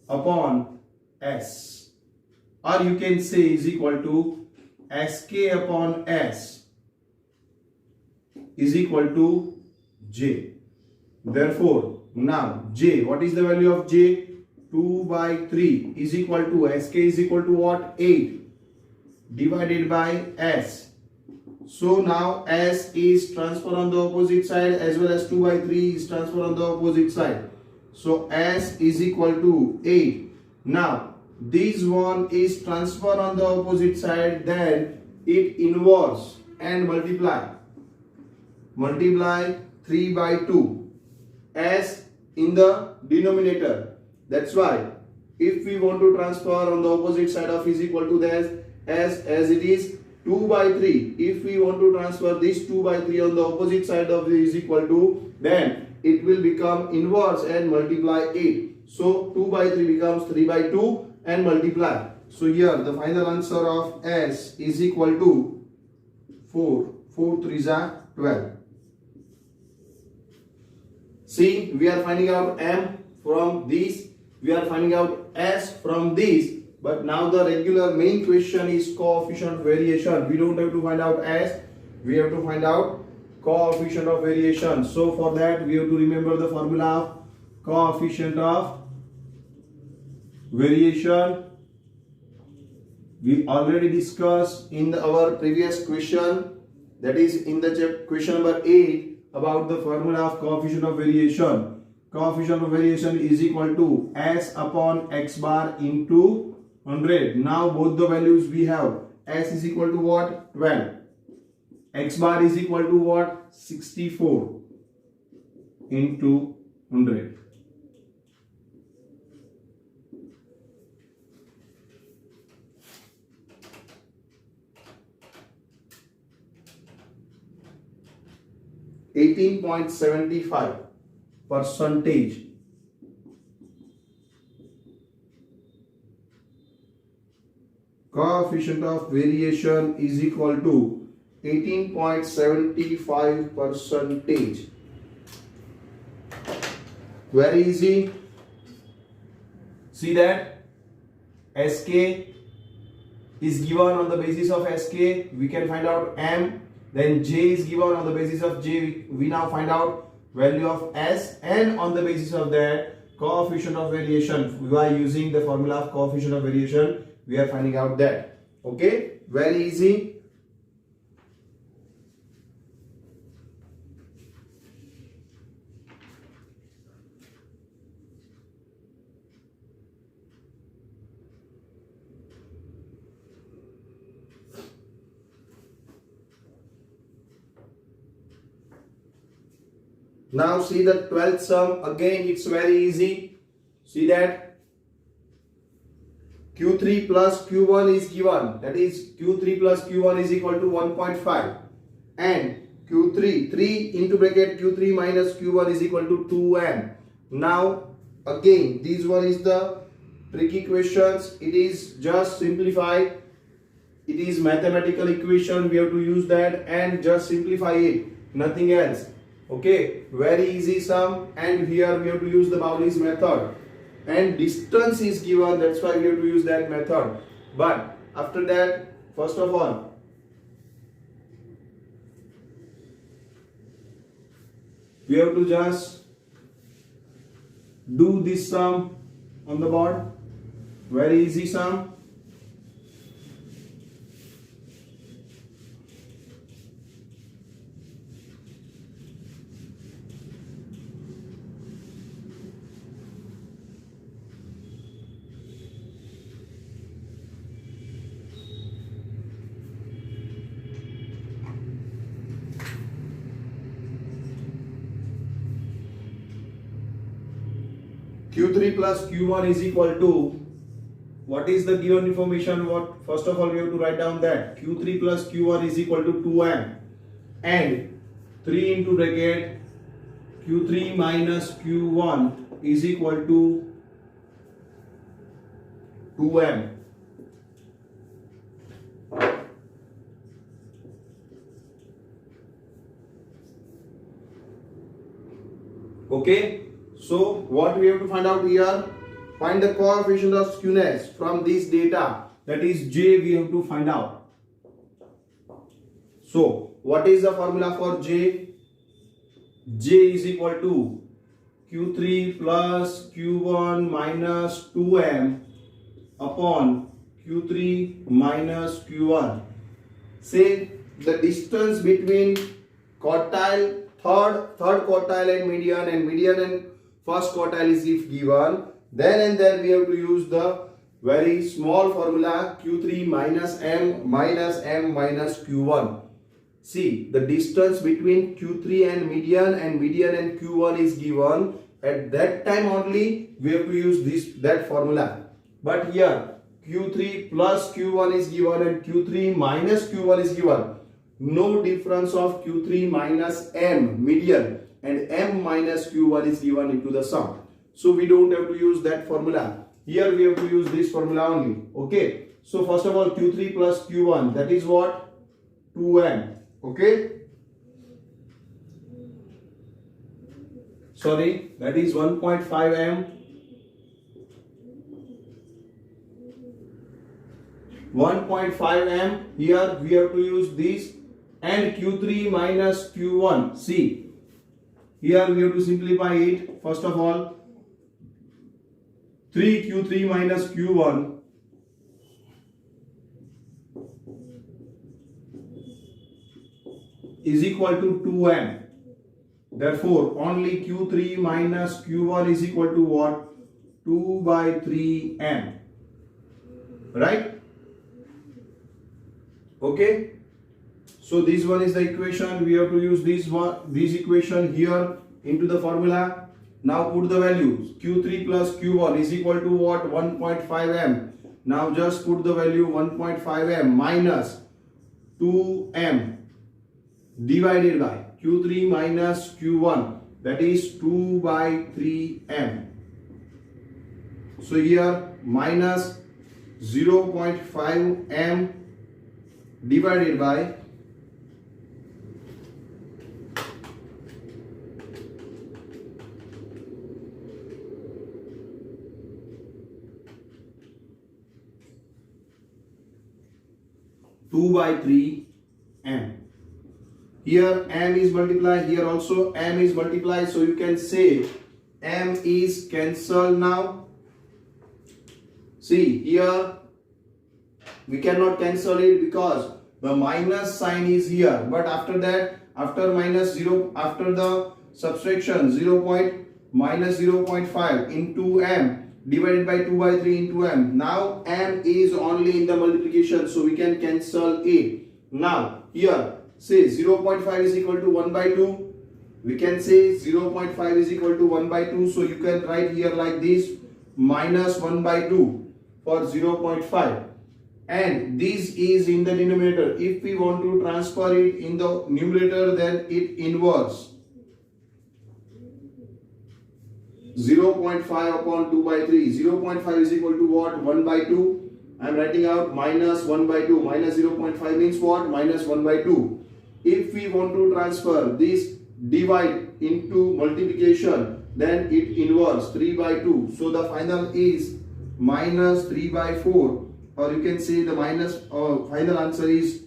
upon S, or you can say is equal to sk upon s is equal to j. Therefore now j, what is the value of j? 2 by 3 is equal to sk is equal to what? 8 divided by s. So now s is transferred on the opposite side as well as 2 by 3 is transferred on the opposite side. So s is equal to 8. Now this one is transferred on the opposite side, then it inverse and multiply 3 by 2 s in the denominator. That's why if we want to transfer on the opposite side of is equal to this s as it is 2 by 3, if we want to transfer this 2 by 3 on the opposite side of is equal to, then it will become inverse and multiply 8. So 2 by 3 becomes 3 by 2 and multiply. So here the final answer of S is equal to 4. 4 3s are 12. See, we are finding out M from this, we are finding out S from this, but now the regular main question is coefficient of variation. We don't have to find out S, we have to find out coefficient of variation. So for that we have to remember the formula of coefficient of variation. We already discussed in our previous question, that is in the question number 8, about the formula of coefficient of variation. Coefficient of variation is equal to s upon x bar into 100. Now both the values we have. S is equal to what? 12. X bar is equal to what? 64 into 100. %18.75 coefficient of variation is equal to 18.75%. Very easy. See that Sk is given on the basis of Sk. We can find out M. Then J is given on the basis of J. We now find out value of S, and on the basis of that coefficient of variation, we are using the formula of coefficient of variation. We are finding out that. Okay, very easy. Now see the 12th sum. Again, it's very easy. See that Q3 plus Q1 is given. That is Q3 plus Q1 is equal to 1.5. And Q3, 3 into bracket Q3 minus Q1 is equal to 2m. Now again, this one is the tricky questions. It is just simplified. It is mathematical equation. We have to use that and just simplify it. Nothing else. Okay, very easy sum, and here we have to use the Pauli's method, and distance is given, that's why we have to use that method. But after that, first of all, we have to just do this sum on the board. Very easy sum. Q3 plus Q1 is equal to, what is the given information? What, first of all, we have to write down that Q3 plus Q1 is equal to 2m, and 3 into bracket Q3 minus Q1 is equal to 2m. Okay. So what we have to find out here, find the coefficient of skewness from this data, that is J, we have to find out. So what is the formula for J? J is equal to Q3 plus Q1 minus 2m upon Q3 minus Q1. Say the distance between quartile, third quartile and median and first quartile is if given, then and there we have to use the very small formula Q3 minus m minus Q1. See, the distance between Q3 and median and Q1 is given. At that time only we have to use that formula. But here Q3 plus Q1 is given and Q3 minus Q1 is given. No difference of Q3 minus m median and m minus Q1 is given into the sum. So we don't have to use that formula. Here we have to use this formula only. Okay. So first of all, Q3 plus Q1, that is what? 2m. Okay. Sorry, that is 1.5m. 1.5m. Here we have to use this, and Q3 minus Q1. See, here we have to simplify it. First of all, 3Q3 minus Q1 is equal to 2m. Therefore, only Q3 minus Q1 is equal to what? 2 by 3m. Right? Okay. So this one is the equation. We have to use this equation here into the formula. Now put the values. Q3 plus Q1 is equal to what? 1.5m. Now just put the value 1.5m minus 2m divided by Q3 minus Q1, that is 2 by 3m. So here minus 0.5 m divided by 2/3 m. Here m is multiplied, here also m is multiplied, so you can say m is cancelled now. See, here we cannot cancel it because the minus sign is here, but after that, after minus 0, after the subtraction, minus 0.5 into m divided by 2/3 into m. Now m is only in the multiplication, so we can cancel it. Now here say 0.5 is equal to 1/2. We can say 0.5 is equal to 1/2, so you can write here like this, minus 1/2 for 0.5, and this is in the denominator. If we want to transfer it in the numerator, then it inverse 0.5 upon 2/3. 0.5 is equal to what? 1/2. I am writing out minus 1/2. Minus 0.5 means what? Minus 1/2. If we want to transfer this divide into multiplication, then it inverse 3/2. So the final is minus 3/4, or you can say the final answer is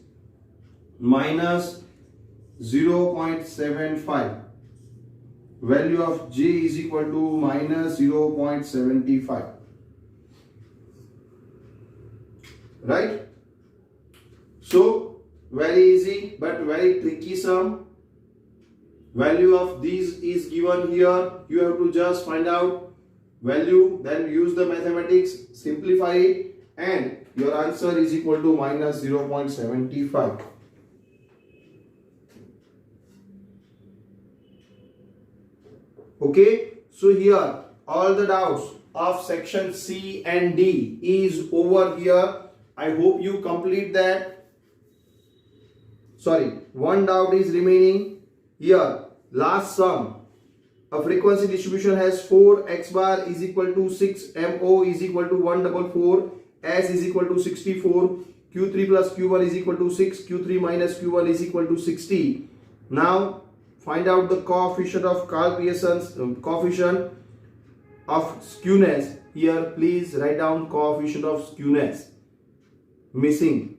minus 0.75. Value of j is equal to minus 0.75. Right? So very easy but very tricky sum. Value of these is given here. You have to just find out value, then use the mathematics, simplify it, and your answer is equal to minus 0.75. Okay, so here all the doubts of section C and D is over here. I hope you complete that. Sorry, one doubt is remaining here. Last sum. A frequency distribution has 4 x bar is equal to 6, MO is equal to 144, S is equal to 64, Q3 plus Q1 is equal to 6, Q3 minus Q1 is equal to 60. Now find out the coefficient of Karl-Pearson's coefficient of skewness. Here please write down coefficient of skewness. Missing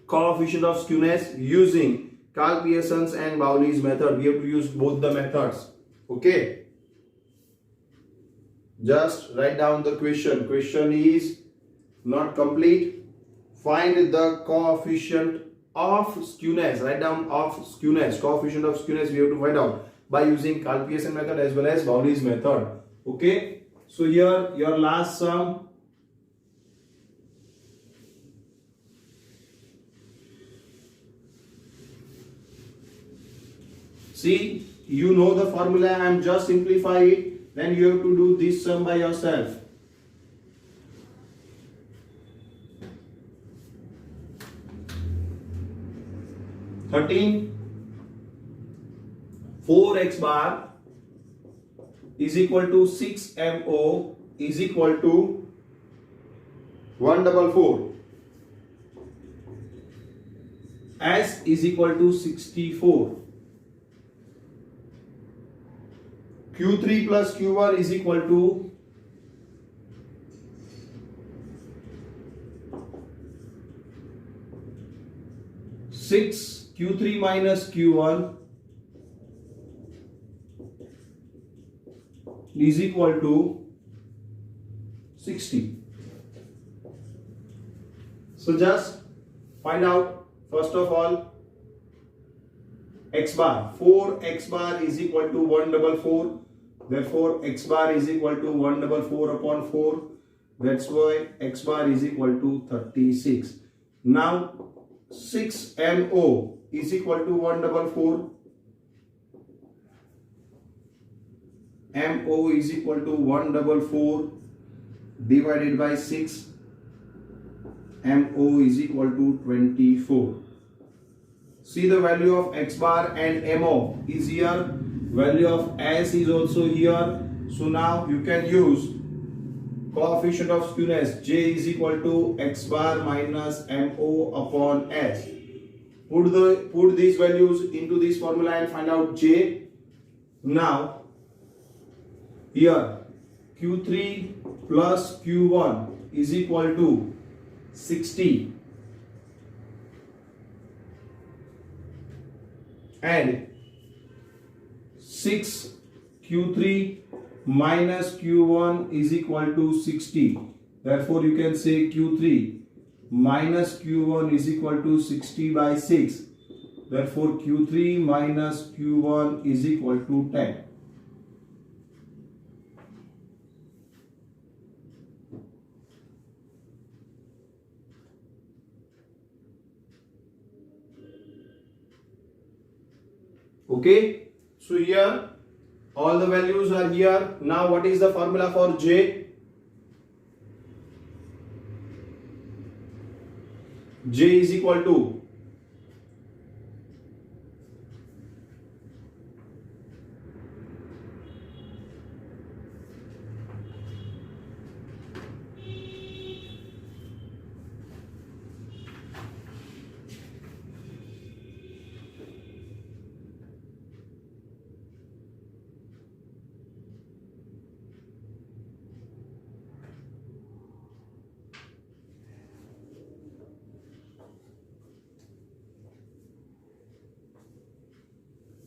coefficient of skewness using Karl-Pearson's and Bowley's method. We have to use both the methods. Okay. Just write down the question. Question is not complete. Find the coefficient of skewness. Write down of skewness. Coefficient of skewness we have to find out by using Karl-Pearson method as well as Bowley's method. Okay. So here your last sum. See, you know the formula. I am just simplify it. Then you have to do this sum by yourself. (13) 4x bar is equal to 6 MO is equal to 144. S is equal to 64. Q3 plus Q1 is equal to 6. Q3 minus Q1 is equal to 60. So just find out first of all x bar. 4x bar is equal to 144. Therefore x bar is equal to 144 upon 4. That's why x bar is equal to 36. Now 6 MO is equal to 144. MO is equal to 144 divided by 6. MO is equal to 24. See the value of x bar and MO is here. Value of S is also here. So now you can use coefficient of skewness J is equal to x bar minus mo upon s. Put these values into this formula and find out J. Now here Q3 plus Q1 is equal to 60 and 6 Q3 minus Q1 is equal to 60. Therefore you can say Q3 minus Q1 is equal to 60 by 6. Therefore Q3 minus Q1 is equal to 10. Okay, so here all the values are here. Now what is the formula for J? J is equal to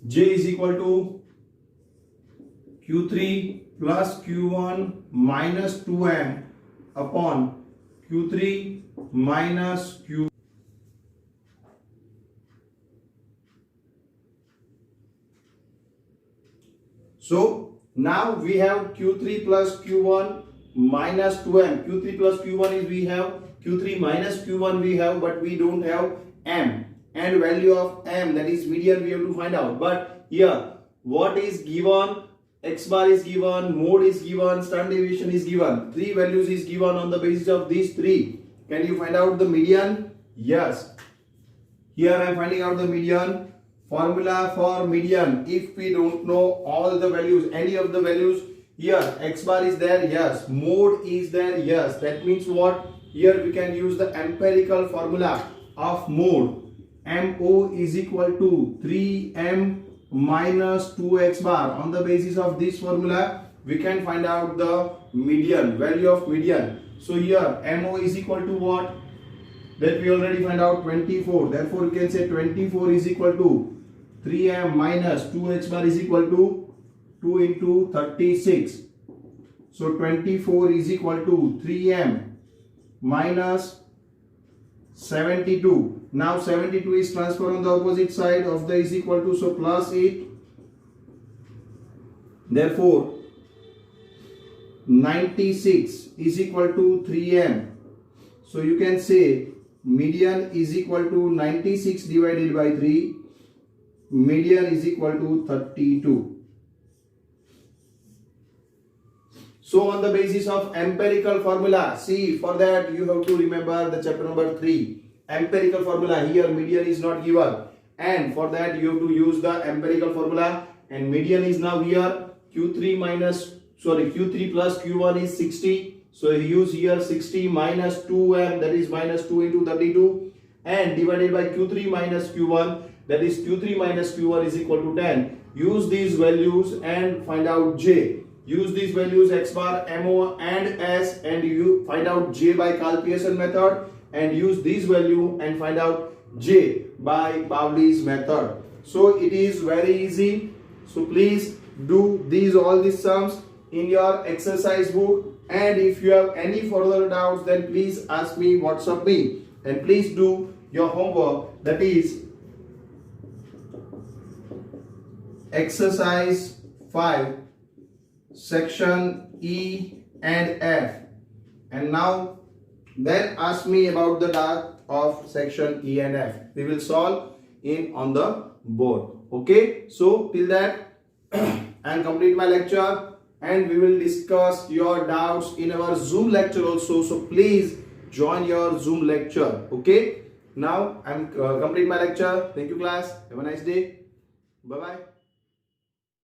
J is equal to Q3 plus Q1 minus 2m upon Q3 minus Q. So now we have Q3 plus Q1 minus 2m. Q3 plus Q1 is we have, Q3 minus Q1 we have, but we don't have m. And value of m, that is median, we have to find out. But here what is given? X bar is given, mode is given, standard deviation is given. Three values is given. On the basis of these three, can you find out the median? Yes. Here I am finding out the median. Formula for median, if we don't know all the values, any of the values, here x bar is there, yes. Mode is there, yes. That means what? Here we can use the empirical formula of mode. MO is equal to 3m minus 2x bar. On the basis of this formula, we can find out the median, value of median. So here MO is equal to what? That we already find out, 24. Therefore, you can say 24 is equal to 3m minus 2x bar is equal to 2 into 36. So 24 is equal to 3m minus 72. Now 72 is transferred on the opposite side of the is equal to, so plus 8. Therefore 96 is equal to 3m. So you can say median is equal to 96 divided by 3. Median is equal to 32. So on the basis of empirical formula, see, for that you have to remember the chapter number 3. Empirical formula, here median is not given, and for that you have to use the empirical formula, and median is now here. Q3 plus Q1 is 60. So you use here 60 minus 2m, that is minus 2 into 32, and divided by Q3 minus Q1, that is Q3 minus Q1 is equal to 10. Use these values and find out J. Use these values x bar, MO and S, and you find out J by Karl-Pearson method, and use these value and find out J by Pauli's method. So it is very easy. So please do all these sums in your exercise book, and if you have any further doubts, then please ask me, WhatsApp me, and please do your homework, that is exercise 5 section E and F, and now then ask me about the doubt of section E and F. We will solve on the board. Okay, so till that and complete my lecture, and we will discuss your doubts in our Zoom lecture also. So please join your Zoom lecture. Okay, now I'm complete my lecture. Thank you class. Have a nice day. Bye bye.